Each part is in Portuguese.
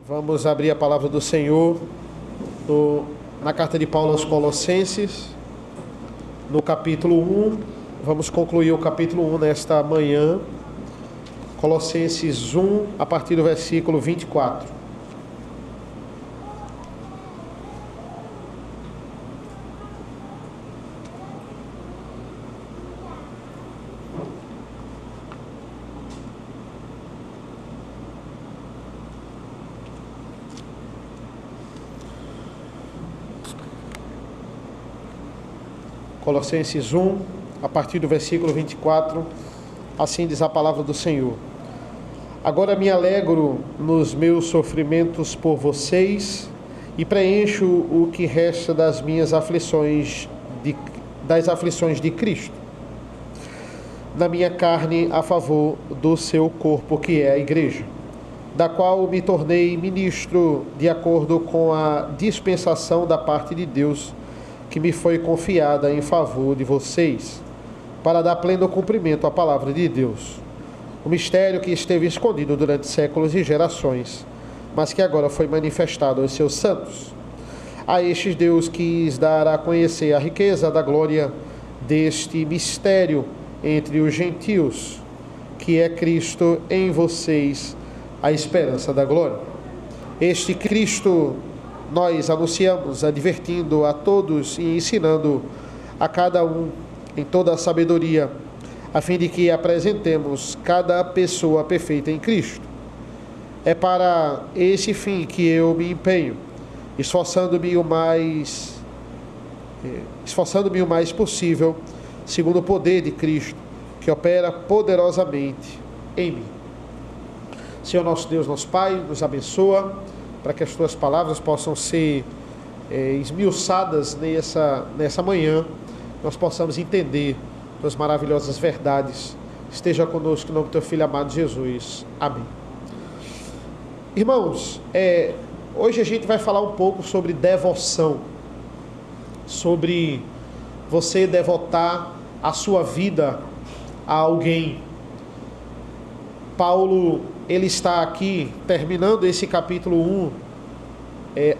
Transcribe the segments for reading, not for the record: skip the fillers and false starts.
Vamos abrir a palavra do Senhor na carta de Paulo aos Colossenses, no capítulo 1. Vamos concluir o capítulo 1 nesta manhã. Colossenses 1, a partir do versículo 24. Colossenses 1, a partir do versículo 24, assim diz a palavra do Senhor. Agora me alegro nos meus sofrimentos por vocês e preencho o que resta das minhas aflições, das aflições de Cristo, na minha carne a favor do seu corpo, que é a igreja, da qual me tornei ministro de acordo com a dispensação da parte de Deus, que me foi confiada em favor de vocês, para dar pleno cumprimento à palavra de Deus, o mistério que esteve escondido durante séculos e gerações, mas que agora foi manifestado aos seus santos. A estes Deus quis dar a conhecer a riqueza da glória deste mistério entre os gentios, que é Cristo em vocês, a esperança da glória. Este Cristo nós anunciamos, advertindo a todos e ensinando a cada um em toda a sabedoria, a fim de que apresentemos cada pessoa perfeita em Cristo. É para esse fim que eu me empenho, esforçando-me o mais possível, segundo o poder de Cristo, que opera poderosamente em mim. Senhor nosso Deus, nosso Pai, nos abençoa, para que as tuas palavras possam ser esmiuçadas nessa manhã, nós possamos entender tuas maravilhosas verdades. Esteja conosco em nome do teu Filho amado Jesus. Amém. Irmãos, hoje a gente vai falar um pouco sobre devoção, sobre você devotar a sua vida a alguém. Paulo, ele está aqui terminando esse capítulo 1,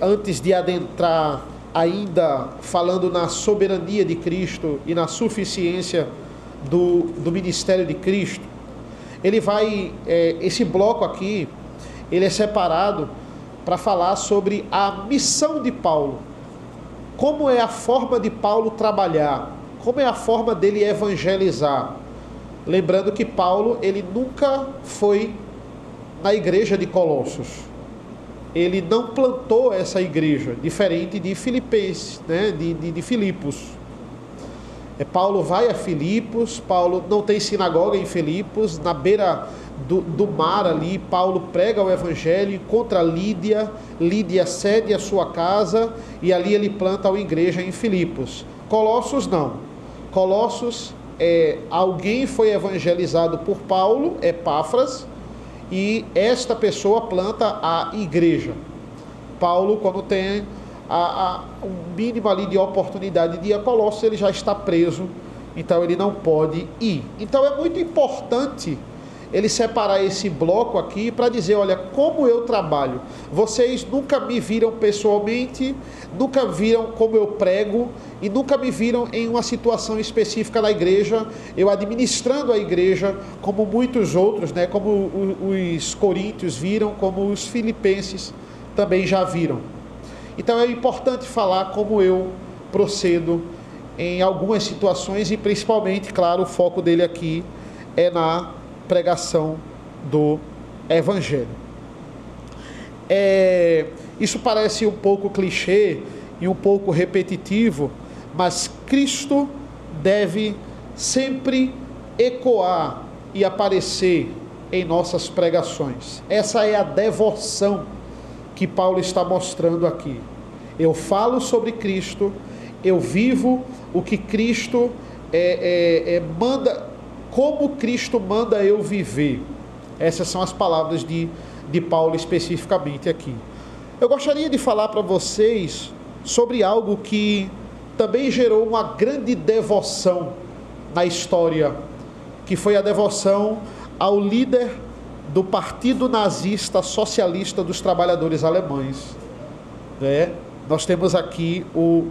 antes de adentrar ainda falando na soberania de Cristo e na suficiência do ministério de Cristo. Ele vai, esse bloco aqui, ele é separado para falar sobre a missão de Paulo, como é a forma de Paulo trabalhar, como é a forma dele evangelizar. Lembrando que Paulo, ele nunca foi na igreja de Colossos. Ele não plantou essa igreja, diferente de Filipenses, né? de Filipos. Paulo vai a Filipos, Paulo não tem sinagoga em Filipos, na beira do mar ali, Paulo prega o evangelho, encontra Lídia cede a sua casa e ali ele planta uma igreja em Filipos. Colossos não. Colossos, alguém foi evangelizado por Paulo, Epáfras, e esta pessoa planta a igreja. Paulo, quando tem um mínimo ali de oportunidade de ir a Colossos, ele já está preso, então ele não pode ir. Então é muito importante ele separar esse bloco aqui para dizer, olha, como eu trabalho. Vocês nunca me viram pessoalmente, nunca viram como eu prego e nunca me viram em uma situação específica na igreja, eu administrando a igreja, como muitos outros, né, como os coríntios viram, como os filipenses também já viram. Então é importante falar como eu procedo em algumas situações e principalmente, claro, o foco dele aqui é na pregação do evangelho. Isso parece um pouco clichê e um pouco repetitivo, mas Cristo deve sempre ecoar e aparecer em nossas pregações. Essa é a devoção que Paulo está mostrando aqui. Eu falo sobre Cristo, eu vivo o que Cristo manda, como Cristo manda eu viver. Essas são as palavras de Paulo especificamente aqui. Eu gostaria de falar para vocês sobre algo que também gerou uma grande devoção na história, que foi a devoção ao líder do Partido Nazista Socialista dos Trabalhadores Alemães, né? Nós temos aqui o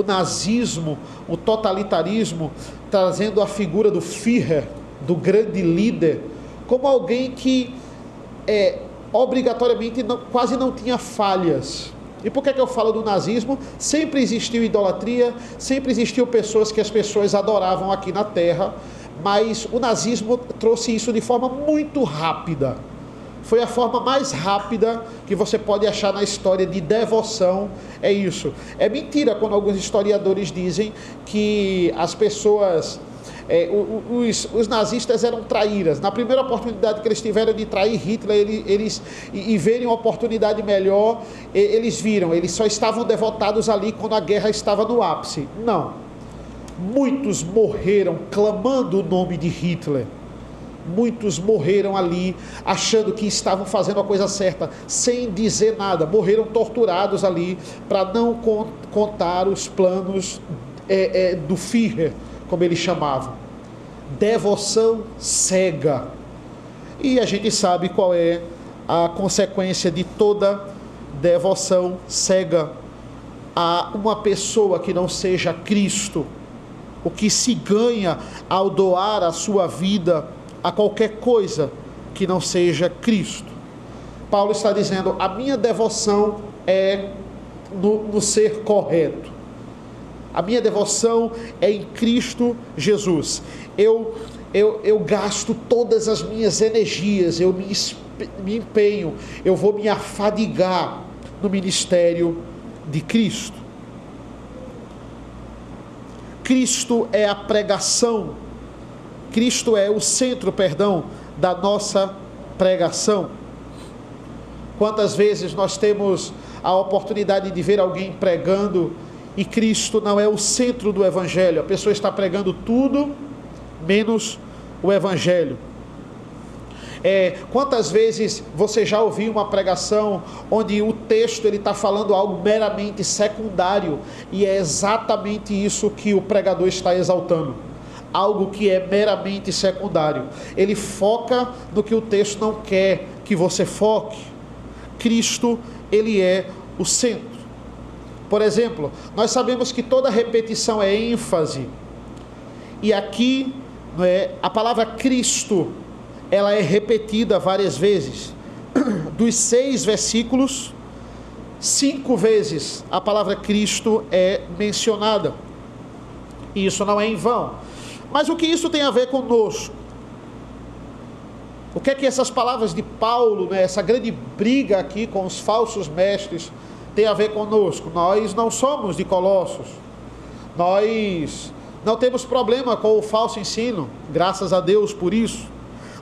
nazismo, o totalitarismo, trazendo a figura do Führer, do grande líder, como alguém que obrigatoriamente quase não tinha falhas. E por que eu falo do nazismo? Sempre existiu idolatria, sempre existiu pessoas que as pessoas adoravam aqui na Terra, mas o nazismo trouxe isso de forma muito rápida. Foi a forma mais rápida que você pode achar na história de devoção, é isso. É mentira quando alguns historiadores dizem que as pessoas, os nazistas eram traíras. Na primeira oportunidade que eles tiveram de trair Hitler, e verem uma oportunidade melhor, eles viram, eles só estavam devotados ali quando a guerra estava no ápice. Não. Muitos morreram clamando o nome de Hitler. Muitos morreram ali, achando que estavam fazendo a coisa certa, sem dizer nada. Morreram torturados ali, para não contar os planos do Führer, como eles chamavam. Devoção cega. E a gente sabe qual é a consequência de toda devoção cega a uma pessoa que não seja Cristo. O que se ganha ao doar a sua vida a qualquer coisa que não seja Cristo. Paulo está dizendo, a minha devoção é no ser correto. A minha devoção é em Cristo Jesus. Eu gasto todas as minhas energias, eu me empenho, eu vou me afadigar no ministério de Cristo. Cristo é a pregação, Cristo é o centro, da nossa pregação. Quantas vezes nós temos a oportunidade de ver alguém pregando e Cristo não é o centro do Evangelho, a pessoa está pregando tudo menos o Evangelho. Quantas vezes você já ouviu uma pregação onde o texto está falando algo meramente secundário, e é exatamente isso que o pregador está exaltando, algo que é meramente secundário. Ele foca no que o texto não quer que você foque. Cristo, ele é o centro. Por exemplo, nós sabemos que toda repetição é ênfase, e aqui a palavra Cristo, ela é repetida várias vezes. Dos 6 versículos, 5 vezes a palavra Cristo é mencionada. E isso não é em vão. Mas o que isso tem a ver conosco? O que é que essas palavras de Paulo, essa grande briga aqui com os falsos mestres, tem a ver conosco? Nós não somos de Colossos. Nós não temos problema com o falso ensino, graças a Deus por isso.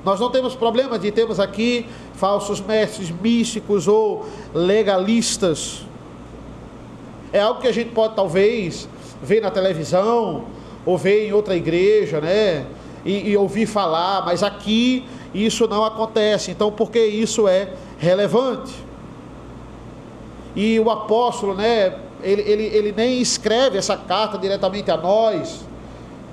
Nós não temos problema de termos aqui falsos mestres místicos ou legalistas. É algo que a gente pode talvez ver na televisão, ou ver em outra igreja, e ouvir falar, mas aqui isso não acontece. Então, por que isso é relevante? E o apóstolo, ele nem escreve essa carta diretamente a nós,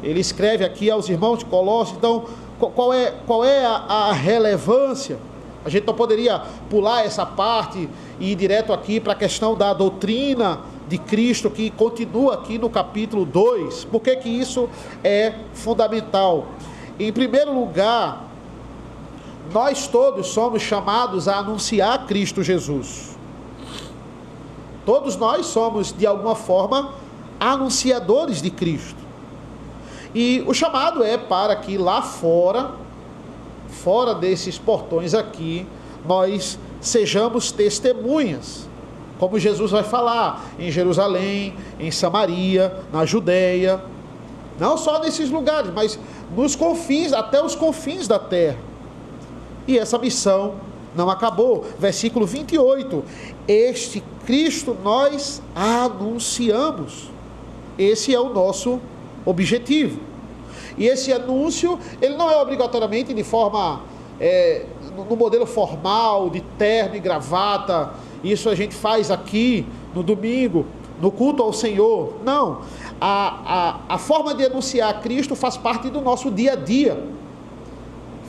ele escreve aqui aos irmãos de Colossos. Então, qual é a relevância? A gente não poderia pular essa parte e ir direto aqui para a questão da doutrina de Cristo, que continua aqui no capítulo 2. Por que isso é fundamental? Em primeiro lugar, nós todos somos chamados a anunciar Cristo Jesus. Todos nós somos, de alguma forma, anunciadores de Cristo. E o chamado é para que lá fora desses portões aqui, nós sejamos testemunhas, como Jesus vai falar, em Jerusalém, em Samaria, na Judeia, não só nesses lugares, mas nos confins, até os confins da terra. E essa missão não acabou. Versículo 28, este Cristo nós anunciamos. Esse é o nosso objetivo. E esse anúncio, ele não é obrigatoriamente de forma, no modelo formal, de terno e gravata. Isso a gente faz aqui no domingo, no culto ao Senhor. Não, a forma de anunciar Cristo faz parte do nosso dia a dia,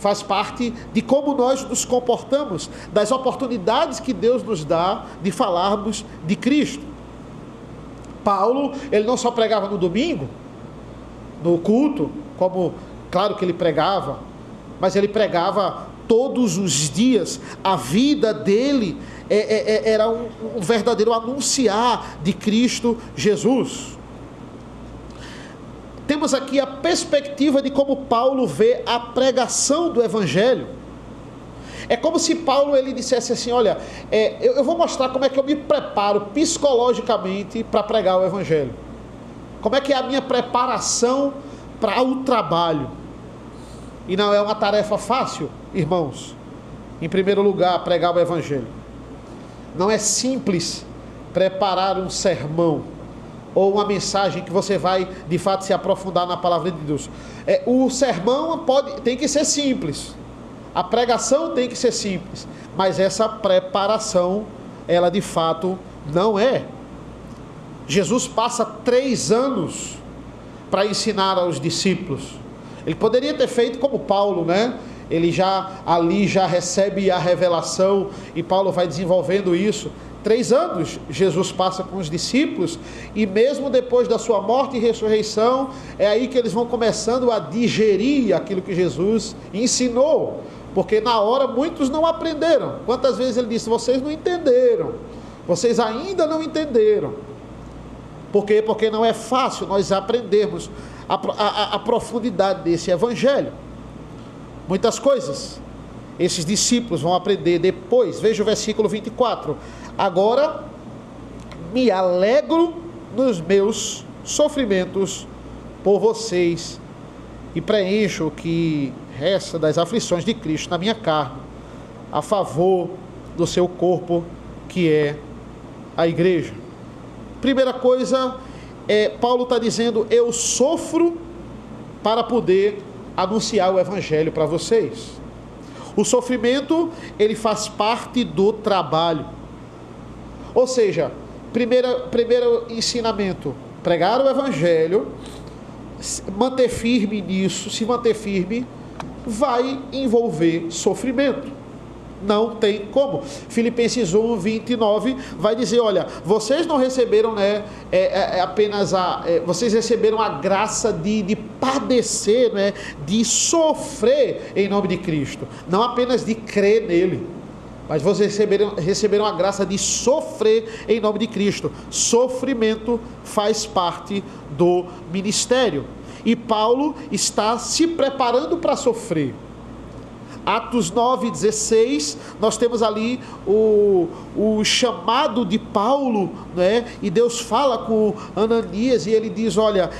faz parte de como nós nos comportamos, das oportunidades que Deus nos dá de falarmos de Cristo. Paulo, ele não só pregava no domingo, no culto, como, claro que ele pregava, mas ele pregava todos os dias. A vida dele era um verdadeiro anunciar de Cristo Jesus. Temos aqui a perspectiva de como Paulo vê a pregação do Evangelho. É como se Paulo ele dissesse assim, olha, eu vou mostrar como é que eu me preparo psicologicamente para pregar o Evangelho. Como é que é a minha preparação para o trabalho. E não é uma tarefa fácil, irmãos. Em primeiro lugar, pregar o Evangelho. Não é simples preparar um sermão ou uma mensagem que você vai, de fato, se aprofundar na palavra de Deus. O sermão tem que ser simples. A pregação tem que ser simples. Mas essa preparação, ela de fato não é. Jesus passa 3 anos para ensinar aos discípulos. Ele poderia ter feito como Paulo, né? Ele já recebe a revelação e Paulo vai desenvolvendo isso. 3 anos Jesus passa com os discípulos e mesmo depois da sua morte e ressurreição, é aí que eles vão começando a digerir aquilo que Jesus ensinou. Porque na hora muitos não aprenderam. Quantas vezes ele disse, vocês não entenderam. Vocês ainda não entenderam. Por quê? Porque não é fácil nós aprendermos a profundidade desse Evangelho. Muitas coisas esses discípulos vão aprender depois. Veja o versículo 24. Agora me alegro nos meus sofrimentos por vocês e preencho o que resta das aflições de Cristo na minha carne, a favor do seu corpo, que é a igreja. Primeira coisa, Paulo está dizendo, eu sofro para poder anunciar o Evangelho para vocês. O sofrimento, ele faz parte do trabalho. Ou seja, primeiro ensinamento, pregar o Evangelho, manter firme nisso, se manter firme, vai envolver sofrimento. Não tem como. Filipenses 1, 29 vai dizer, olha, vocês não receberam, né, vocês receberam a graça de padecer, né, de sofrer em nome de Cristo, não apenas de crer nele, mas vocês receberam a graça de sofrer em nome de Cristo. Sofrimento faz parte do ministério. E Paulo está se preparando para sofrer. Atos 9:16, nós temos ali o chamado de Paulo, né? E Deus fala com Ananias e ele diz, olha,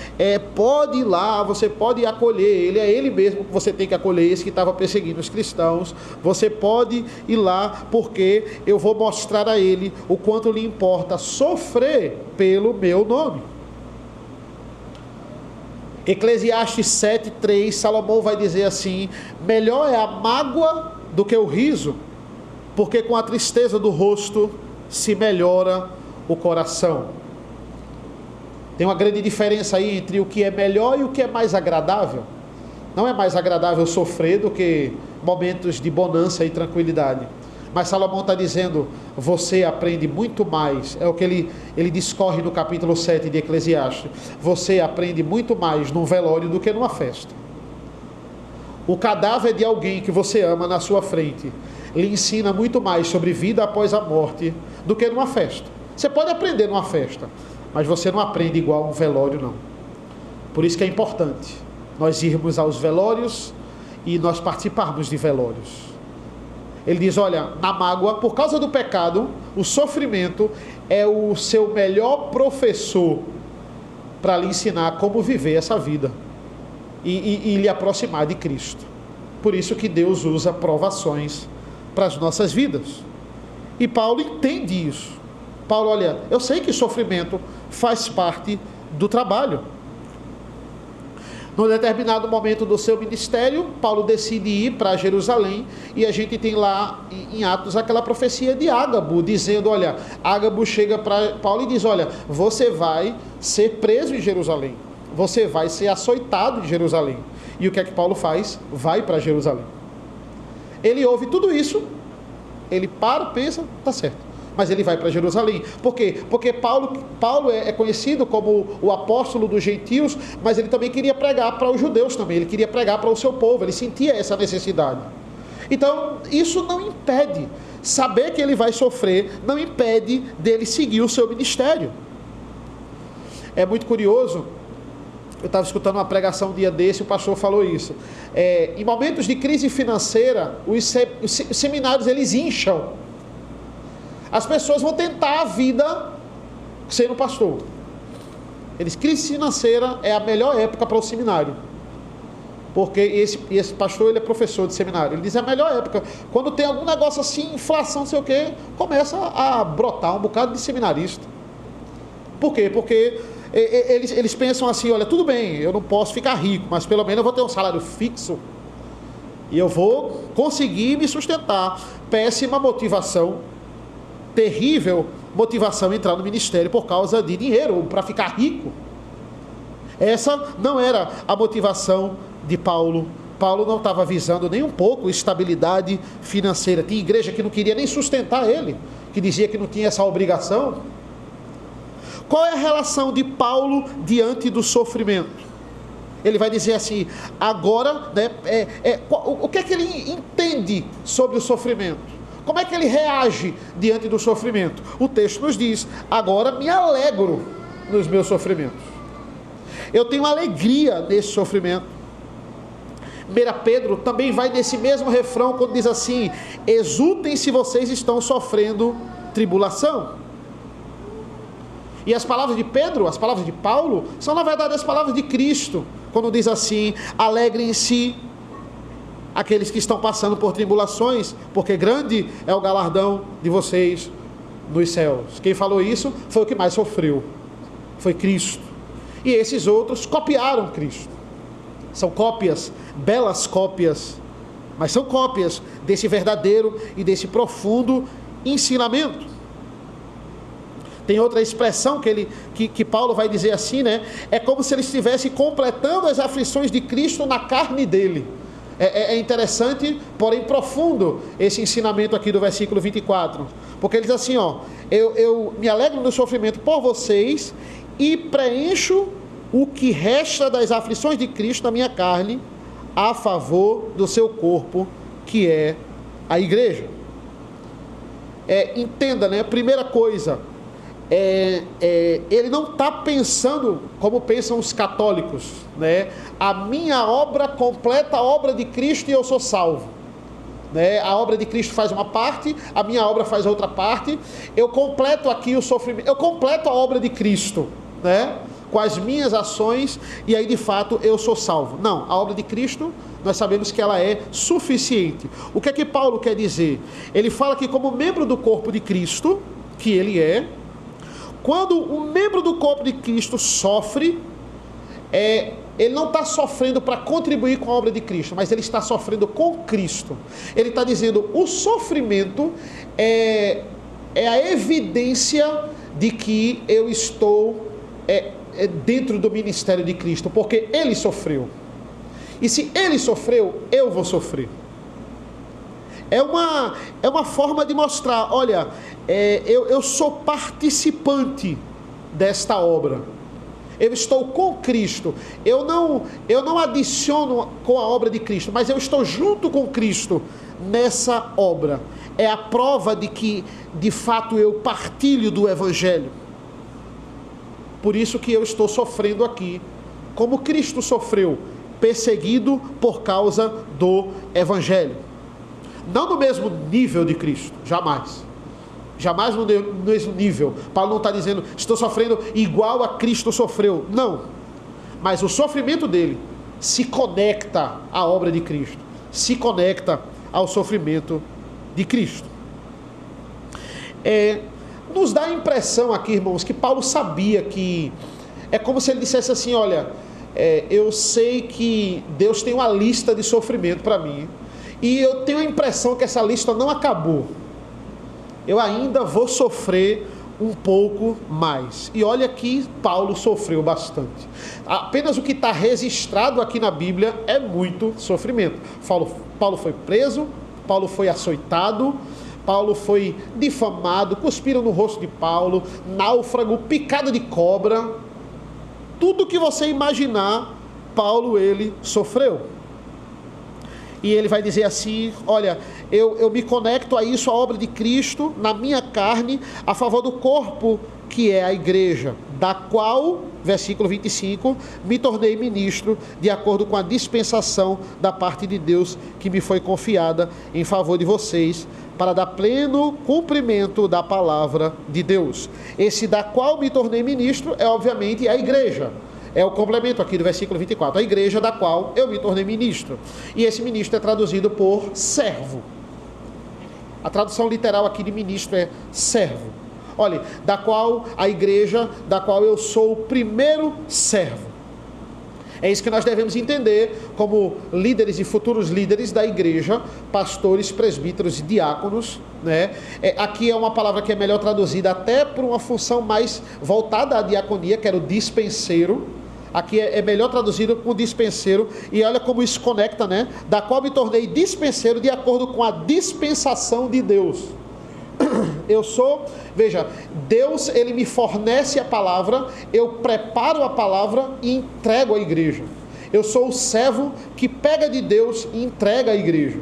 pode ir lá, você pode acolher, é ele mesmo que você tem que acolher, esse que estava perseguindo os cristãos, você pode ir lá, porque eu vou mostrar a ele o quanto lhe importa sofrer pelo meu nome. Eclesiastes 7:3, Salomão vai dizer assim, melhor é a mágoa do que o riso, porque com a tristeza do rosto se melhora o coração. Tem uma grande diferença aí entre o que é melhor e o que é mais agradável. Não é mais agradável sofrer do que momentos de bonança e tranquilidade. Mas Salomão está dizendo, você aprende muito mais, é o que ele discorre no capítulo 7 de Eclesiastes, você aprende muito mais num velório do que numa festa. O cadáver de alguém que você ama na sua frente, lhe ensina muito mais sobre vida após a morte do que numa festa. Você pode aprender numa festa, mas você não aprende igual um velório, não. Por isso que é importante nós irmos aos velórios e nós participarmos de velórios. Ele diz, olha, na mágoa, por causa do pecado, o sofrimento é o seu melhor professor para lhe ensinar como viver essa vida e lhe aproximar de Cristo. Por isso que Deus usa provações para as nossas vidas. E Paulo entende isso. Paulo, olha, eu sei que sofrimento faz parte do trabalho. Num determinado momento do seu ministério, Paulo decide ir para Jerusalém, e a gente tem lá em Atos aquela profecia de Ágabo, dizendo, olha, Ágabo chega para Paulo e diz, olha, você vai ser preso em Jerusalém, você vai ser açoitado em Jerusalém. E o que é que Paulo faz? Vai para Jerusalém. Ele ouve tudo isso, ele para, pensa, tá certo. Mas ele vai para Jerusalém. Por quê? Porque Paulo é conhecido como o apóstolo dos gentios, mas ele também queria pregar para os judeus também, ele queria pregar para o seu povo, ele sentia essa necessidade. Então, isso não impede, saber que ele vai sofrer, não impede dele seguir o seu ministério. É muito curioso, eu estava escutando uma pregação um dia desse, o pastor falou isso. Em momentos de crise financeira, os seminários, eles incham. As pessoas vão tentar a vida sendo pastor. Crise financeira é a melhor época para o seminário. Porque esse pastor, ele é professor de seminário. Ele diz, é a melhor época. Quando tem algum negócio assim, inflação, não sei o quê, começa a brotar um bocado de seminarista. Por quê? Porque eles pensam assim, olha, tudo bem, eu não posso ficar rico, mas pelo menos eu vou ter um salário fixo e eu vou conseguir me sustentar. Péssima motivação, terrível motivação entrar no ministério por causa de dinheiro, para ficar rico. Essa não era a motivação de Paulo. Paulo não estava visando nem um pouco estabilidade financeira. Tinha igreja que não queria nem sustentar ele, que dizia que não tinha essa obrigação. Qual é a relação de Paulo diante do sofrimento? Ele vai dizer assim, agora, né, o que é que ele entende sobre o sofrimento? Como é que ele reage diante do sofrimento? O texto nos diz, agora me alegro nos meus sofrimentos. Eu tenho alegria nesse sofrimento. 1 Pedro também vai nesse mesmo refrão, quando diz assim, exultem se vocês estão sofrendo tribulação. E as palavras de Pedro, as palavras de Paulo, são na verdade as palavras de Cristo, quando diz assim, alegrem-se aqueles que estão passando por tribulações, porque grande é o galardão de vocês nos céus. Quem falou isso foi o que mais sofreu, foi Cristo. E esses outros copiaram Cristo. São cópias, belas cópias, mas são cópias desse verdadeiro e desse profundo ensinamento. Tem outra expressão que Paulo vai dizer assim, né? É como se ele estivesse completando as aflições de Cristo na carne dele. É interessante, porém profundo, esse ensinamento aqui do versículo 24. Porque ele diz assim, ó, eu me alegro no sofrimento por vocês e preencho o que resta das aflições de Cristo na minha carne a favor do seu corpo, que é a igreja. Entenda, né? Primeira coisa, ele não está pensando como pensam os católicos, né? A minha obra completa a obra de Cristo e eu sou salvo, né? A obra de Cristo faz uma parte, a minha obra faz outra parte, eu completo aqui o sofrimento, eu completo a obra de Cristo, né? Com as minhas ações, e aí de fato eu sou salvo. Não, a obra de Cristo, nós sabemos que ela é suficiente. O que é que Paulo quer dizer? Ele fala que como membro do corpo de Cristo, que ele é, quando um membro do corpo de Cristo sofre, ele não está sofrendo para contribuir com a obra de Cristo, mas ele está sofrendo com Cristo. Ele está dizendo, o sofrimento é a evidência de que eu estou dentro do ministério de Cristo, porque ele sofreu. E se ele sofreu, eu vou sofrer. É uma forma de mostrar, olha, eu sou participante desta obra. Eu estou com Cristo. Eu não adiciono com a obra de Cristo, mas eu estou junto com Cristo nessa obra. É a prova de que, de fato, eu partilho do Evangelho. Por isso que eu estou sofrendo aqui, como Cristo sofreu, perseguido por causa do Evangelho. Não no mesmo nível de Cristo, jamais. Jamais no mesmo nível. Paulo não está dizendo, estou sofrendo igual a Cristo sofreu. Não. Mas o sofrimento dele se conecta à obra de Cristo. Se conecta ao sofrimento de Cristo. Nos dá a impressão aqui, irmãos, que Paulo sabia que... É como se ele dissesse assim, olha, eu sei que Deus tem uma lista de sofrimento para mim. E eu tenho a impressão que essa lista não acabou. Eu ainda vou sofrer um pouco mais. E olha que Paulo sofreu bastante. Apenas o que está registrado aqui na Bíblia é muito sofrimento. Paulo foi preso, Paulo foi açoitado, Paulo foi difamado, cuspiram no rosto de Paulo, náufrago, picada de cobra. Tudo que você imaginar, Paulo, ele sofreu. E ele vai dizer assim, olha, eu me conecto a isso, a obra de Cristo, na minha carne, a favor do corpo, que é a igreja, da qual, versículo 25, me tornei ministro, de acordo com a dispensação da parte de Deus, que me foi confiada em favor de vocês, para dar pleno cumprimento da palavra de Deus. Esse da qual me tornei ministro é, obviamente, a igreja. É o complemento aqui do versículo 24. A igreja da qual eu me tornei ministro. E esse ministro é traduzido por servo. A tradução literal aqui de ministro é servo. Olha, da qual a igreja, da qual eu sou o primeiro servo. É isso que nós devemos entender como líderes e futuros líderes da igreja, pastores, presbíteros e diáconos, né? Aqui é uma palavra que é melhor traduzida até por uma função mais voltada à diaconia, que era o dispenseiro. Aqui é melhor traduzido com dispenseiro, e olha como isso conecta, né? Da qual me tornei dispenseiro de acordo com a dispensação de Deus. Eu sou, veja, Deus, ele me fornece a palavra, eu preparo a palavra e entrego à igreja. Eu sou o servo que pega de Deus e entrega à igreja,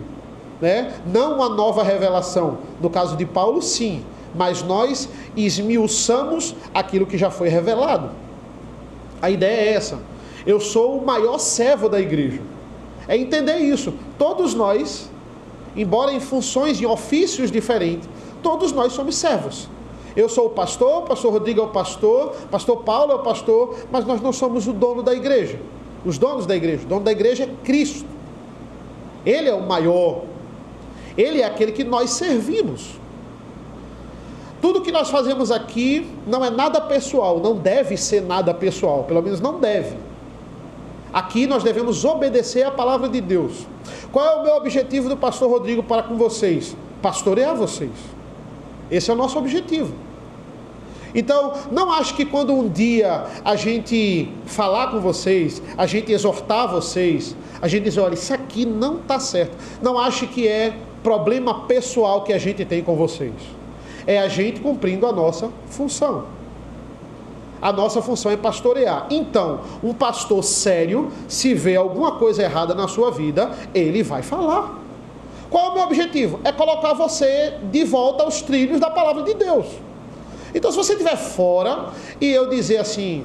né? Não uma nova revelação. No caso de Paulo, sim, mas nós esmiuçamos aquilo que já foi revelado. A ideia é essa. Eu sou o maior servo da igreja. É entender isso. Todos nós, embora em funções e ofícios diferentes, todos nós somos servos. Eu sou o pastor Rodrigo é o pastor Paulo é o pastor, mas nós não somos o dono da igreja. Os donos da igreja, o dono da igreja é Cristo. Ele é o maior. Ele é aquele que nós servimos. Tudo que nós fazemos aqui não é nada pessoal, não deve ser nada pessoal, pelo menos não deve. Aqui nós devemos obedecer à palavra de Deus. Qual é o meu objetivo do pastor Rodrigo para com vocês? Pastorear vocês. Esse é o nosso objetivo. Então, não ache que quando um dia a gente falar com vocês, a gente exortar vocês, a gente dizer, olha, isso aqui não está certo. Não ache que é problema pessoal que a gente tem com vocês. É a gente cumprindo a nossa função. A nossa função é pastorear. Então, um pastor sério, se vê alguma coisa errada na sua vida, ele vai falar. Qual é o meu objetivo? É colocar você de volta aos trilhos da palavra de Deus. Então, se você estiver fora e eu dizer assim,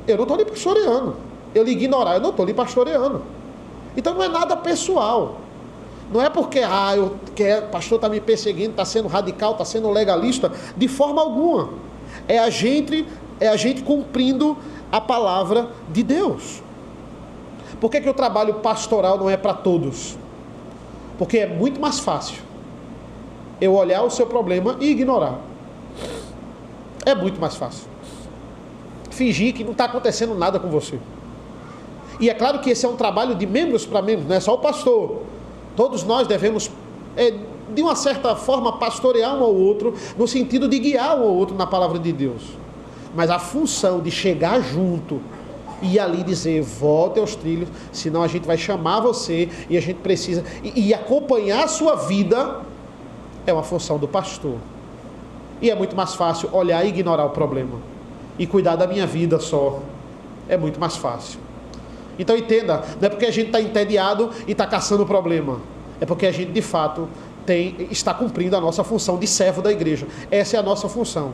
eu não estou lhe pastoreando, eu lhe ignorar, eu não estou lhe pastoreando. Então, não é nada pessoal. Não é porque, o pastor está me perseguindo, está sendo radical, está sendo legalista, de forma alguma. É a gente cumprindo a palavra de Deus. Por que o trabalho pastoral não é para todos? Porque é muito mais fácil eu olhar o seu problema e ignorar. É muito mais fácil. Fingir que não está acontecendo nada com você. E é claro que esse é um trabalho de membros para membros, não é só o pastor. Todos nós devemos, de uma certa forma, pastorear um ao outro, no sentido de guiar um ao outro na palavra de Deus. Mas a função de chegar junto e ali dizer, volte aos trilhos, senão a gente vai chamar você e a gente precisa... E acompanhar a sua vida é uma função do pastor. E é muito mais fácil olhar e ignorar o problema. E cuidar da minha vida só. É muito mais fácil. Então entenda, não é porque a gente está entediado e está caçando o problema. É porque a gente, de fato, está cumprindo a nossa função de servo da igreja. Essa é a nossa função.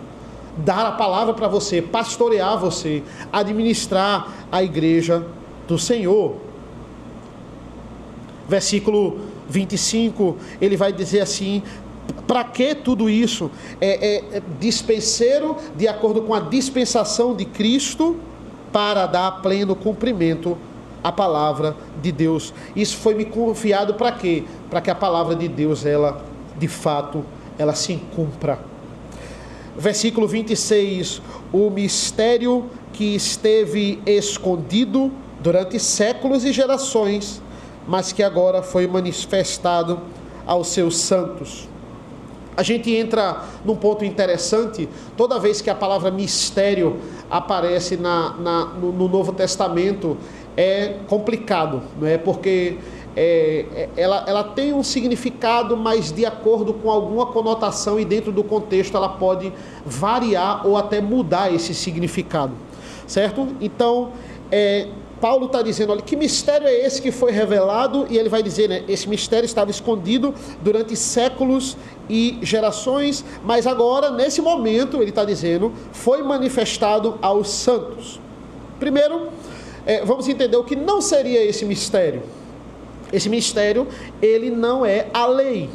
Dar a palavra para você, pastorear você, administrar a igreja do Senhor. Versículo 25, ele vai dizer assim, para que tudo isso? Dispenseiro de acordo com a dispensação de Cristo, para dar pleno cumprimento à palavra de Deus. Isso foi me confiado para quê? Para que a palavra de Deus, ela, de fato, ela se cumpra. Versículo 26, o mistério que esteve escondido durante séculos e gerações, mas que agora foi manifestado aos seus santos. A gente entra num ponto interessante, toda vez que a palavra mistério aparece no Novo Testamento, é complicado, não é? Porque ela tem um significado, mas de acordo com alguma conotação, e dentro do contexto ela pode variar ou até mudar esse significado, certo? Então, Paulo está dizendo, olha, que mistério é esse que foi revelado? E ele vai dizer, né, esse mistério estava escondido durante séculos e gerações, mas agora, nesse momento, ele está dizendo, foi manifestado aos santos. Primeiro, vamos entender o que não seria esse mistério. Esse mistério, ele não é a lei.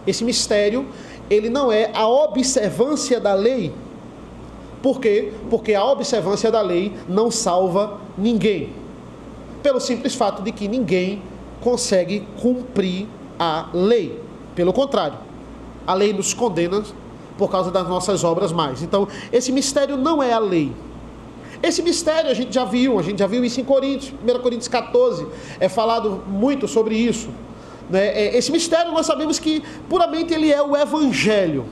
Esse mistério, ele não é a observância da lei. Por quê? Porque a observância da lei não salva ninguém. Pelo simples fato de que ninguém consegue cumprir a lei. Pelo contrário, a lei nos condena por causa das nossas obras mais. Então, esse mistério não é a lei. Esse mistério a gente já viu isso em Coríntios, 1 Coríntios 14, é falado muito sobre isso, né? Esse mistério nós sabemos que puramente ele é o Evangelho,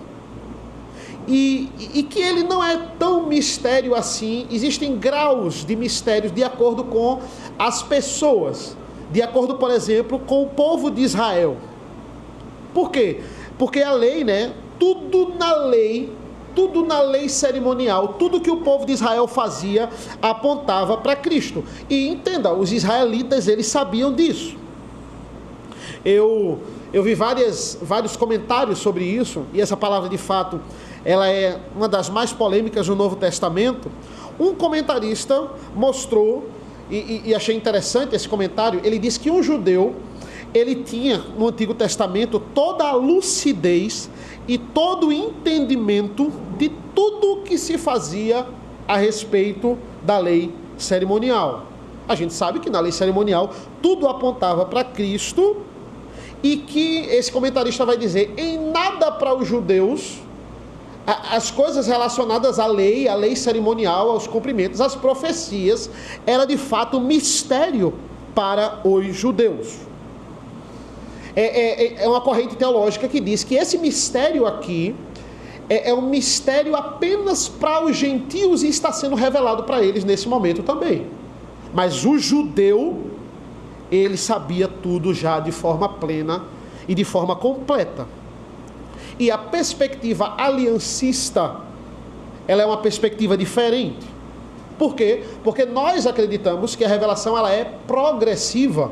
e que ele não é tão mistério assim. Existem graus de mistérios de acordo com as pessoas, de acordo, por exemplo, com o povo de Israel. Por quê? Porque a lei, né, tudo na lei cerimonial, tudo que o povo de Israel fazia apontava para Cristo. E entenda, os israelitas, eles sabiam disso. Eu vi vários comentários sobre isso, e essa palavra de fato, ela é uma das mais polêmicas do Novo Testamento. Um comentarista mostrou, e achei interessante esse comentário, ele disse que um judeu, ele tinha no Antigo Testamento toda a lucidez e todo o entendimento de tudo que se fazia a respeito da lei cerimonial. A gente sabe que na lei cerimonial tudo apontava para Cristo, e que esse comentarista vai dizer, em nada para os judeus, as coisas relacionadas à lei cerimonial, aos cumprimentos, às profecias, era de fato um mistério para os judeus. É uma corrente teológica que diz que esse mistério aqui é um mistério apenas para os gentios e está sendo revelado para eles nesse momento também. Mas o judeu, ele sabia tudo já de forma plena e de forma completa. E a perspectiva aliancista, ela é uma perspectiva diferente. Por quê? Porque nós acreditamos que a revelação ela é progressiva.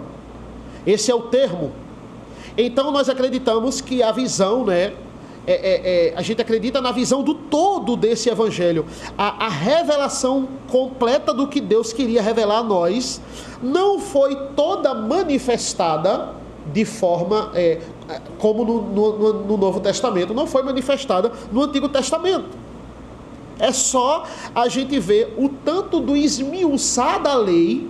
Esse é o termo. Então nós acreditamos que a visão, né, a gente acredita na visão do todo desse evangelho. A revelação completa do que Deus queria revelar a nós não foi toda manifestada de forma como no Novo Testamento, não foi manifestada no Antigo Testamento. É só a gente ver o tanto do esmiuçar da lei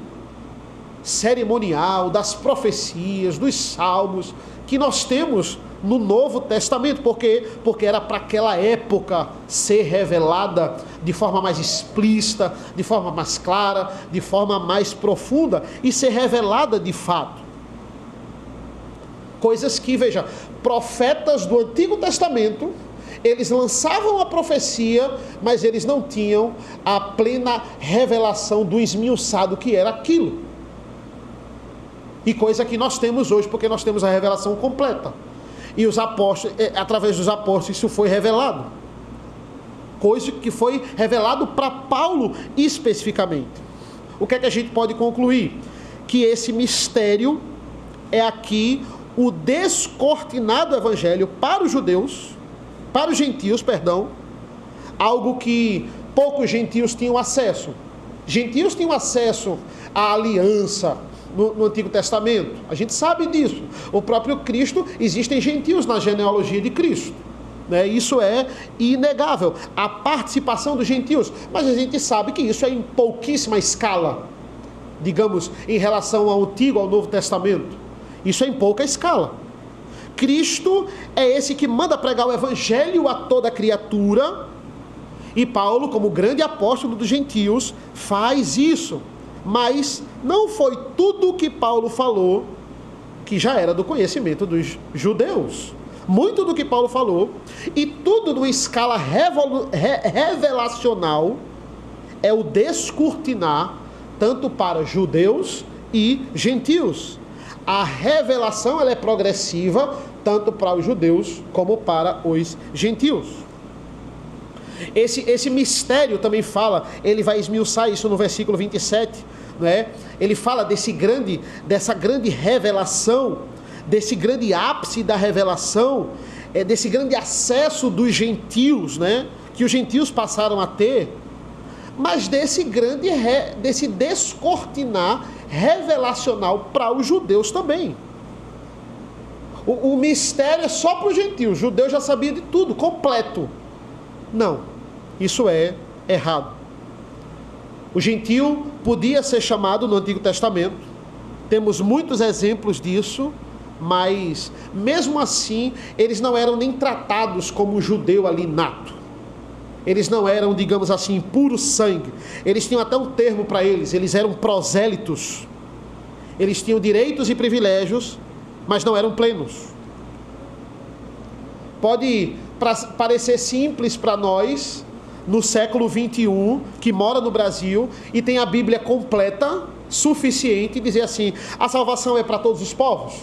cerimonial, das profecias, dos salmos, que nós temos no Novo Testamento. Por quê? Porque era para aquela época ser revelada de forma mais explícita, de forma mais clara, de forma mais profunda, e ser revelada de fato. Coisas que, veja, profetas do Antigo Testamento, eles lançavam a profecia, mas eles não tinham a plena revelação do esmiuçado que era aquilo. E coisa que nós temos hoje, porque nós temos a revelação completa. E os apóstolos, através dos apóstolos, isso foi revelado. Coisa que foi revelado para Paulo especificamente. O que é que a gente pode concluir? Que esse mistério é aqui o descortinado evangelho para os judeus, para os gentios, algo que poucos gentios tinham acesso. Gentios tinham acesso à aliança no Antigo Testamento, a gente sabe disso. O próprio Cristo, existem gentios na genealogia de Cristo, né? Isso é inegável, a participação dos gentios, mas a gente sabe que isso é em pouquíssima escala, digamos, em relação ao Antigo, ao Novo Testamento. Isso é em pouca escala. Cristo é esse que manda pregar o evangelho a toda criatura, e Paulo, como grande apóstolo dos gentios, faz isso. Mas não foi tudo o que Paulo falou que já era do conhecimento dos judeus. Muito do que Paulo falou, e tudo numa escala revelacional, é o descortinar tanto para judeus e gentios. a revelação ela é progressiva, tanto para os judeus como para os gentios. Esse mistério também fala, ele vai esmiuçar isso no versículo 27, né? Ele fala dessa grande revelação, desse grande ápice da revelação, desse grande acesso dos gentios, né? Que os gentios passaram a ter, mas desse descortinar revelacional para os judeus também. O mistério é só para os gentios, o judeu já sabia de tudo, completo. Não, isso é errado. O gentio podia ser chamado no Antigo Testamento, temos muitos exemplos disso, mas mesmo assim eles não eram nem tratados como judeu ali nato. Eles não eram, digamos assim, puro sangue. Eles tinham até um termo para eles eram prosélitos. Eles tinham direitos e privilégios, mas não eram plenos. Pode parecer simples para nós, no século 21, que mora no Brasil, e tem a Bíblia completa, suficiente, e dizer assim, a salvação é para todos os povos.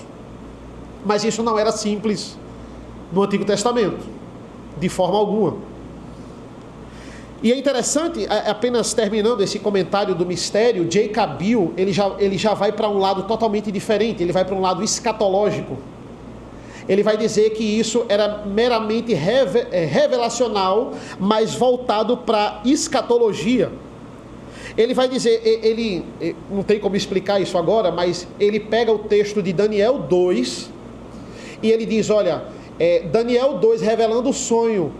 Mas isso não era simples no Antigo Testamento, de forma alguma. E é interessante, apenas terminando esse comentário do mistério, J.K. Bill, ele já vai para um lado totalmente diferente, ele vai para um lado escatológico. Ele vai dizer que isso era meramente revelacional, mas voltado para escatologia. Ele vai dizer, ele não tem como explicar isso agora, mas ele pega o texto de Daniel 2, e ele diz, olha, Daniel 2 revelando o sonho,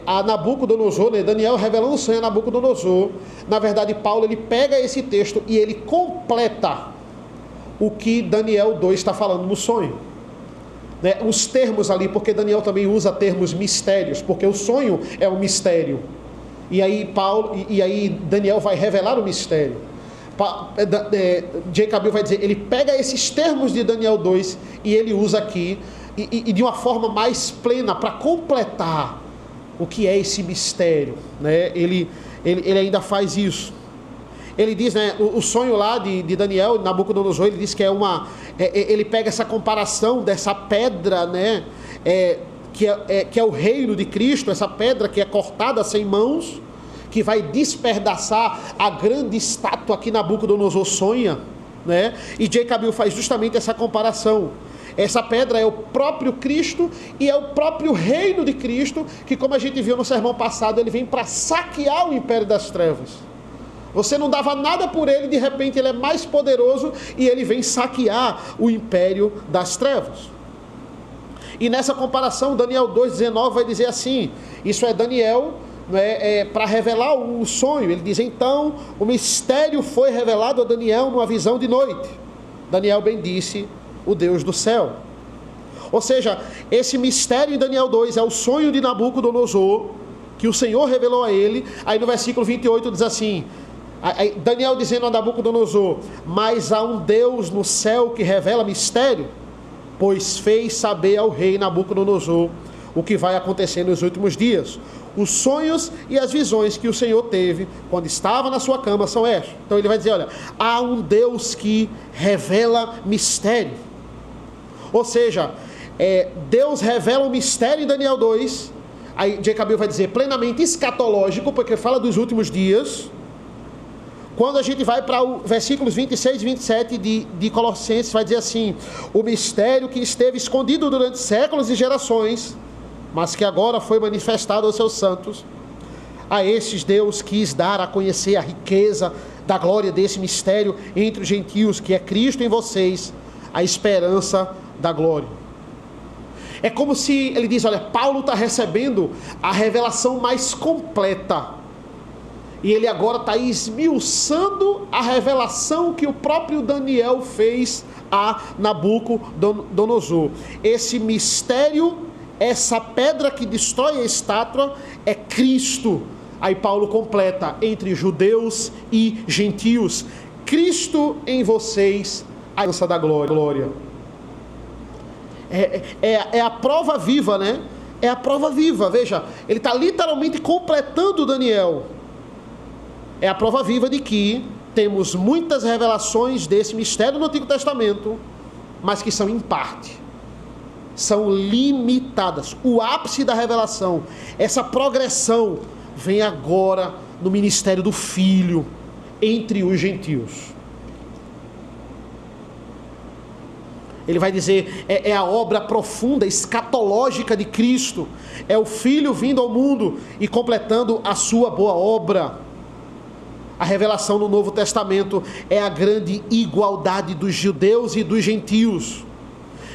a Nabucodonosor, né? Daniel revelando o sonho a Nabucodonosor. Na verdade, Paulo ele pega esse texto e ele completa o que Daniel 2 está falando no sonho, né? Os termos ali, porque Daniel também usa termos mistérios, porque o sonho é um mistério. E aí Daniel vai revelar o mistério. J.K. Bill vai dizer, ele pega esses termos de Daniel 2 e ele usa aqui e de uma forma mais plena para completar o que é esse mistério, né? Ele ainda faz isso. Ele diz, né, o sonho lá de Daniel, Nabucodonosor, ele diz que ele pega essa comparação dessa pedra, né, que é o reino de Cristo, essa pedra que é cortada sem mãos, que vai despedaçar a grande estátua que Nabucodonosor sonha, né? E J.K. Bill faz justamente essa comparação. Essa pedra é o próprio Cristo e é o próprio reino de Cristo, que, como a gente viu no sermão passado, ele vem para saquear o império das trevas. Você não dava nada por ele, de repente ele é mais poderoso e ele vem saquear o império das trevas. E nessa comparação, Daniel 2,19 vai dizer assim, isso é Daniel, né, para revelar o sonho. Ele diz, então, o mistério foi revelado a Daniel numa visão de noite. Daniel bendisse o Deus do céu. Ou seja, esse mistério em Daniel 2 é o sonho de Nabucodonosor, que o Senhor revelou a ele. Aí no versículo 28 diz assim, Daniel dizendo a Nabucodonosor, mas há um Deus no céu que revela mistério, pois fez saber ao rei Nabucodonosor o que vai acontecer nos últimos dias. Os sonhos e as visões que o Senhor teve quando estava na sua cama são estes. Então ele vai dizer, olha, há um Deus que revela mistério. Ou seja, Deus revela um mistério em Daniel 2, aí J.K. Bill vai dizer plenamente escatológico, porque fala dos últimos dias. Quando a gente vai para os versículos 26 e 27 de Colossenses, vai dizer assim, o mistério que esteve escondido durante séculos e gerações, mas que agora foi manifestado aos seus santos. A estes Deus quis dar a conhecer a riqueza da glória desse mistério entre os gentios, que é Cristo em vocês, a esperança da glória. É como se ele diz, olha, Paulo está recebendo a revelação mais completa, e ele agora está esmiuçando a revelação que o próprio Daniel fez a Nabucodonosor. Esse mistério, essa pedra que destrói a estátua, é Cristo. Aí Paulo completa, entre judeus e gentios, Cristo em vocês, a esperança da glória. É a prova viva, né? É a prova viva, veja, ele está literalmente completando Daniel. É a prova viva de que temos muitas revelações desse mistério no Antigo Testamento, mas que são em parte, são limitadas. O ápice da revelação, essa progressão, vem agora no ministério do Filho entre os gentios. Ele vai dizer, é a obra profunda, escatológica de Cristo, é o Filho vindo ao mundo e completando a sua boa obra. A revelação no Novo Testamento é a grande igualdade dos judeus e dos gentios,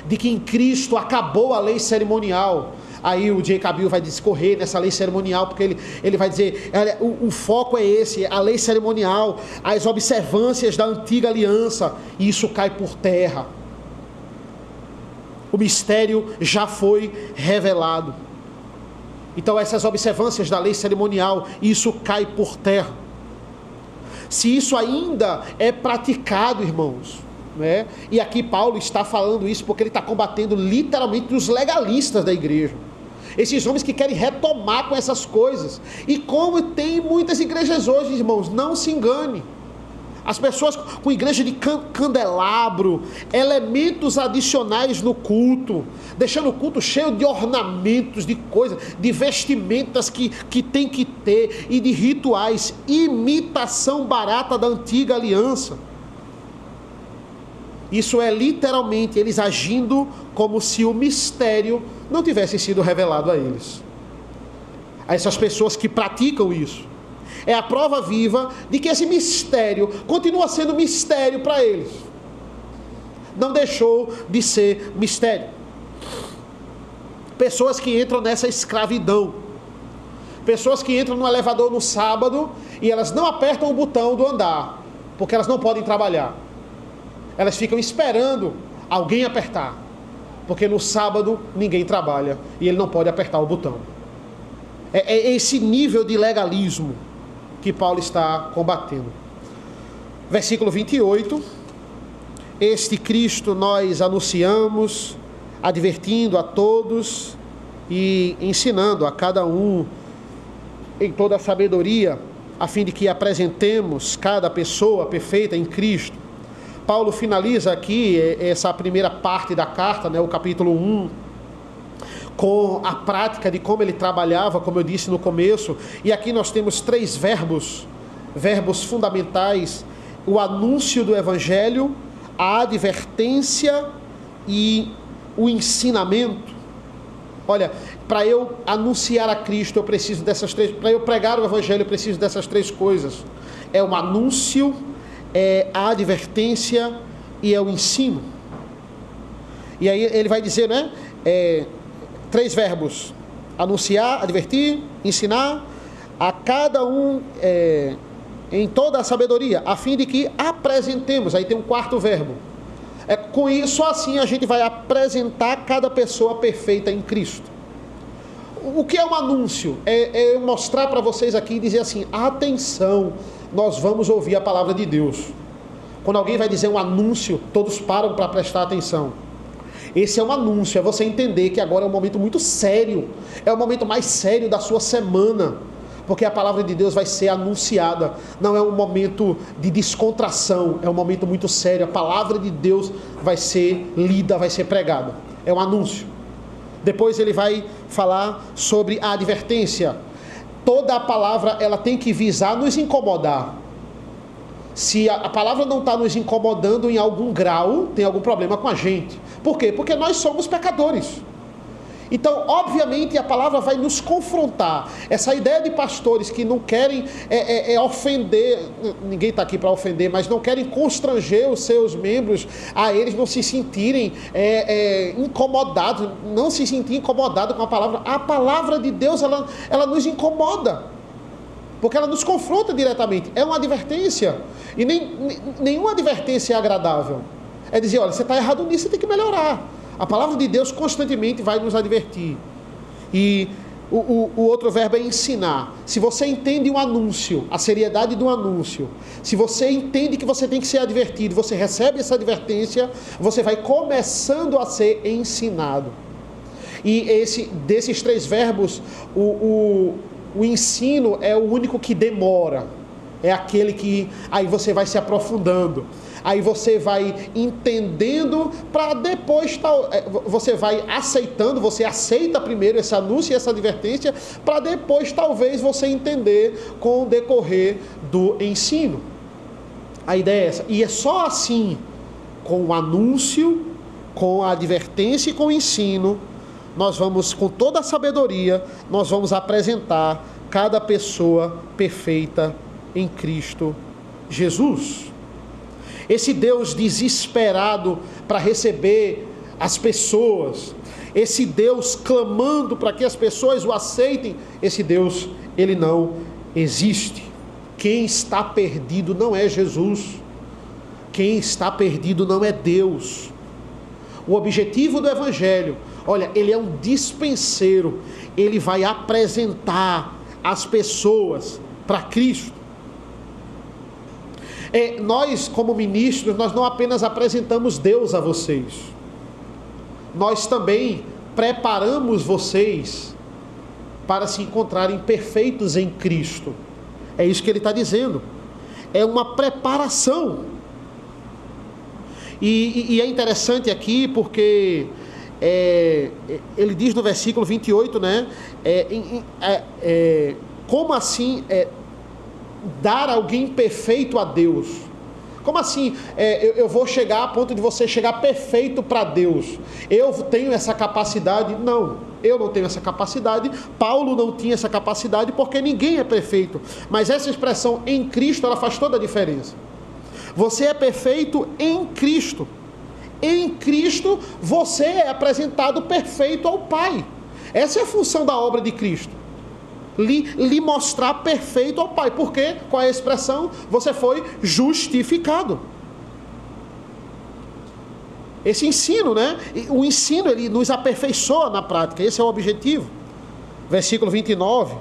de que em Cristo acabou a lei cerimonial. Aí o J. Cabil vai discorrer nessa lei cerimonial, porque ele vai dizer, o foco é esse, a lei cerimonial, as observâncias da antiga aliança, e isso cai por terra. O mistério já foi revelado. Então essas observâncias da lei cerimonial, isso cai por terra. Se isso ainda é praticado, irmãos, né? E aqui Paulo está falando isso porque ele está combatendo literalmente os legalistas da igreja. Esses homens que querem retomar com essas coisas. E como tem muitas igrejas hoje, irmãos, não se engane. As pessoas com igreja de candelabro, elementos adicionais no culto, deixando o culto cheio de ornamentos, de coisas, de vestimentas que tem que ter, e de rituais, imitação barata da antiga aliança. Isso é literalmente eles agindo como se o mistério não tivesse sido revelado a eles. A essas pessoas que praticam isso. É a prova viva de que esse mistério continua sendo mistério para eles. Não deixou de ser mistério. Pessoas que entram nessa escravidão. Pessoas que entram no elevador no sábado e elas não apertam o botão do andar, porque elas não podem trabalhar. Elas ficam esperando alguém apertar, porque no sábado ninguém trabalha e ele não pode apertar o botão. É esse nível de legalismo que Paulo está combatendo. Versículo 28. Este Cristo nós anunciamos, advertindo a todos e ensinando a cada um em toda a sabedoria, a fim de que apresentemos cada pessoa perfeita em Cristo. Paulo finaliza aqui essa primeira parte da carta, né, o capítulo 1, com a prática de como ele trabalhava, como eu disse no começo. E aqui nós temos 3 verbos fundamentais: o anúncio do Evangelho, a advertência e o ensinamento. Olha, para eu anunciar a Cristo, eu preciso dessas 3, para eu pregar o Evangelho, eu preciso dessas 3 coisas. É o anúncio, é a advertência e é o ensino. E aí ele vai dizer, né? 3 verbos: anunciar, advertir, ensinar, a cada um em toda a sabedoria, a fim de que apresentemos. Aí tem um 4º verbo. Com isso, só assim a gente vai apresentar cada pessoa perfeita em Cristo. O que é um anúncio? É mostrar para vocês aqui e dizer assim: atenção, nós vamos ouvir a palavra de Deus. Quando alguém vai dizer um anúncio, todos param para prestar atenção. Esse é um anúncio, é você entender que agora é um momento muito sério, é o momento mais sério da sua semana, porque a palavra de Deus vai ser anunciada. Não é um momento de descontração, é um momento muito sério. A palavra de Deus vai ser lida, vai ser pregada. É um anúncio. Depois ele vai falar sobre a advertência. Toda a palavra ela tem que visar nos incomodar. Se a palavra não está nos incomodando em algum grau, tem algum problema com a gente. Por quê? Porque nós somos pecadores. Então, obviamente, a palavra vai nos confrontar. Essa ideia de pastores que não querem ofender, ninguém está aqui para ofender, mas não querem constranger os seus membros, a eles não se sentirem incomodados, não se sentir incomodado com a palavra. A palavra de Deus, ela nos incomoda, porque ela nos confronta diretamente. É uma advertência, e nenhuma advertência é agradável. É dizer, olha, você está errado nisso, você tem que melhorar. A palavra de Deus constantemente vai nos advertir. E o outro verbo é ensinar. Se você entende um anúncio, a seriedade do anúncio, se você entende que você tem que ser advertido, você recebe essa advertência, você vai começando a ser ensinado. E desses 3 verbos, o ensino é o único que demora. é aquele que aí você vai se aprofundando, aí você vai entendendo, para depois você vai aceitando, você aceita primeiro esse anúncio e essa advertência, para depois talvez você entender com o decorrer do ensino. A ideia é essa, e é só assim, com o anúncio, com a advertência e com o ensino, nós vamos, com toda a sabedoria, nós vamos apresentar cada pessoa perfeita em Cristo Jesus. Esse Deus desesperado para receber as pessoas, esse Deus clamando para que as pessoas o aceitem, esse Deus, ele não existe. Quem está perdido não é Jesus. Quem está perdido não é Deus. O objetivo do Evangelho, olha, ele é um dispenseiro. Ele vai apresentar as pessoas para Cristo. Nós, como ministros, nós não apenas apresentamos Deus a vocês. Nós também preparamos vocês para se encontrarem perfeitos em Cristo. É isso que ele está dizendo. É uma preparação. E é interessante aqui porque ele diz no versículo 28, né? Como assim dar alguém perfeito a Deus? Como assim eu vou chegar a ponto de você chegar perfeito para Deus? Eu tenho essa capacidade? Não, eu não tenho essa capacidade. Paulo não tinha essa capacidade, porque ninguém é perfeito. Mas essa expressão em Cristo, ela faz toda a diferença. Você é perfeito em Cristo. Em Cristo você é apresentado perfeito ao Pai. Essa é a função da obra de Cristo. Lhe mostrar perfeito ao Pai. Por quê? Qual é a expressão? Você foi justificado. Esse ensino, né? O ensino, ele nos aperfeiçoa na prática. Esse é o objetivo. Versículo 29.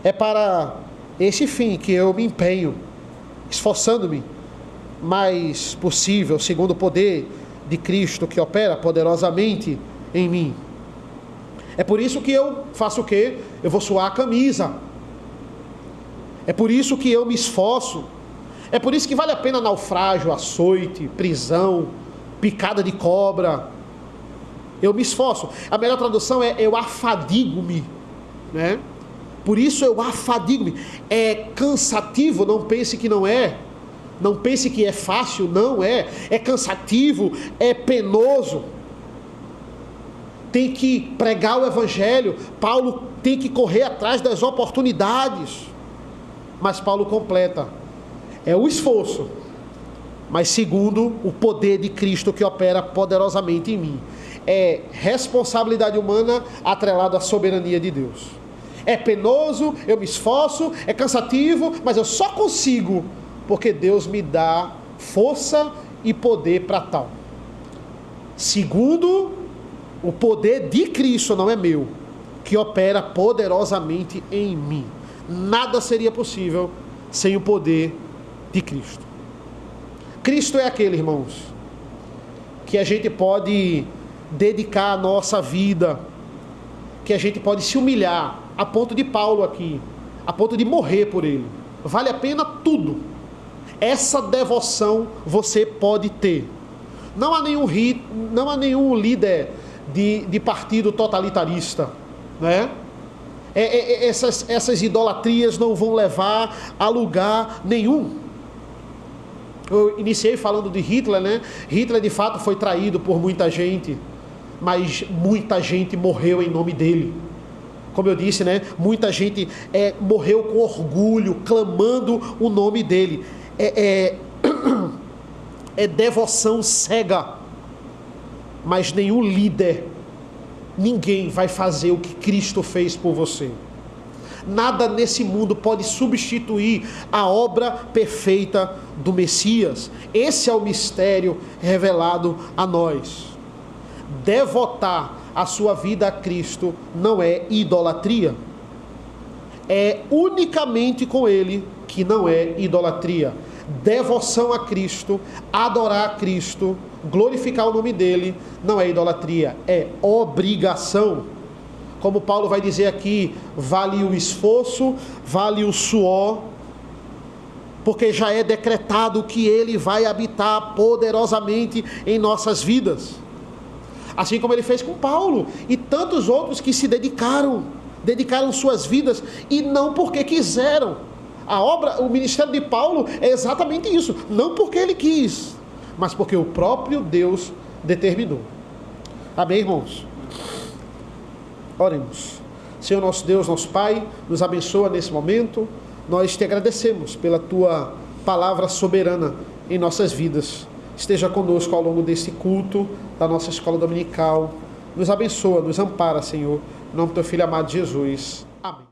É para esse fim que eu me empenho, esforçando-me mais possível, segundo o poder de Cristo que opera poderosamente em mim. É por isso que eu faço o quê? Eu vou suar a camisa. É por isso que eu me esforço. É por isso que vale a pena naufrágio, açoite, prisão, picada de cobra. Eu me esforço. A melhor tradução é eu afadigo-me, né? Por isso eu afadigo-me. É cansativo, não pense que não é. Não pense que é fácil, não é. É cansativo, é penoso. Tem que pregar o Evangelho. Paulo tem que correr atrás das oportunidades. Mas Paulo completa. É o esforço, mas segundo o poder de Cristo que opera poderosamente em mim. É responsabilidade humana atrelada à soberania de Deus. É penoso, eu me esforço, é cansativo, mas eu só consigo porque Deus me dá força e poder para tal. Segundo o poder de Cristo, não é meu, que opera poderosamente em mim. Nada seria possível sem o poder de Cristo. Cristo é aquele, irmãos, que a gente pode dedicar a nossa vida, que a gente pode se humilhar, a ponto de Paulo aqui, a ponto de morrer por ele. Vale a pena tudo. Essa devoção você pode ter. Não há nenhum líder de partido totalitarista, né? Essas idolatrias não vão levar a lugar nenhum. Eu iniciei falando de Hitler, né? Hitler de fato foi traído por muita gente, mas muita gente morreu em nome dele. Como eu disse, né? Muita gente morreu com orgulho, clamando o nome dele. É devoção cega. Mas nenhum líder, ninguém vai fazer o que Cristo fez por você. Nada nesse mundo pode substituir a obra perfeita do Messias. Esse é o mistério revelado a nós. Devotar a sua vida a Cristo não é idolatria. É unicamente com Ele que não é idolatria. Devoção a Cristo, adorar a Cristo, glorificar o nome dele, não é idolatria, é obrigação. Como Paulo vai dizer aqui, vale o esforço, vale o suor, porque já é decretado que Ele vai habitar poderosamente em nossas vidas. Assim como Ele fez com Paulo e tantos outros que se dedicaram suas vidas, e não porque quiseram. A obra, o ministério de Paulo é exatamente isso, não porque ele quis, mas porque o próprio Deus determinou. Amém, irmãos? Oremos. Senhor nosso Deus, nosso Pai, nos abençoa nesse momento. Nós te agradecemos pela tua palavra soberana em nossas vidas. Esteja conosco ao longo desse culto da nossa escola dominical. Nos abençoa, nos ampara, Senhor. Em nome do teu Filho amado Jesus. Amém.